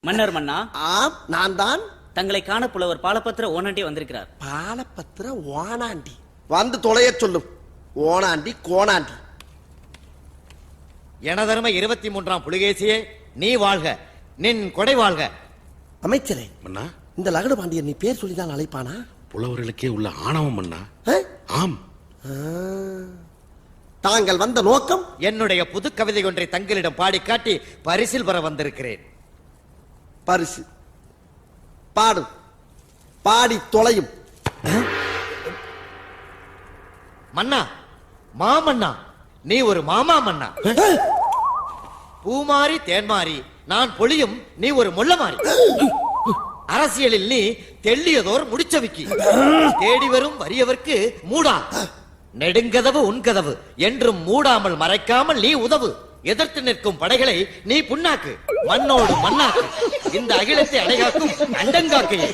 மன்னர் மன்னா, ஆம், நான் தான். தங்களை காண புலவர் பாலபத்திர ஓனாண்டி வந்திருக்கிறார். பாலபத்திர ஓனாண்டி வந்து தொலைய சொல்லும். ஓனாண்டி கோணாண்டி. எனதருமை 23ஆம் புலிகேசியே, நீ வாழ்க, நின் கொடை வாழ்க. அமைச்சரே, மன்னா, இந்த லகடு பாண்டியன் நீ பேர் சொல்லிதான் அழைப்பானா? புலவர்களுக்கே உள்ள ஆணவம் மன்னா. ஆ? ஆம். ஆ. தாங்கள் வந்த நோக்கம்? என்னுடைய புது கவிதை ஒன்றை தங்களிடம் பாடி காட்டி பரிசில் பெற வந்திருக்கிறேன். பரிசு பாடும், பாடி தொலையும். மன்னா, மாமன்னா, நீ ஒரு மாமா மன்னா. பூமாரி தேன்மாரி, நான் பொழியும், நீ ஒரு முள்ளமாரி. அரசியலில் நீ தெள்ளியதோர் முடிச்சவிக்கி. தேடி வரும் வறியவர்க்கு மூடா, நெடுங்கதவு உன்கதவு என்றும் மூடாமல் மறைக்காமல் நீ உதவு. எதிர்த்து நிற்கும் படைகளை நீ புண்ணாக்கு, மண்ணோடு மண்ணாக்கு. இந்த அகிலத்தை அடைகாக்கும் அண்டங்காக்கையை.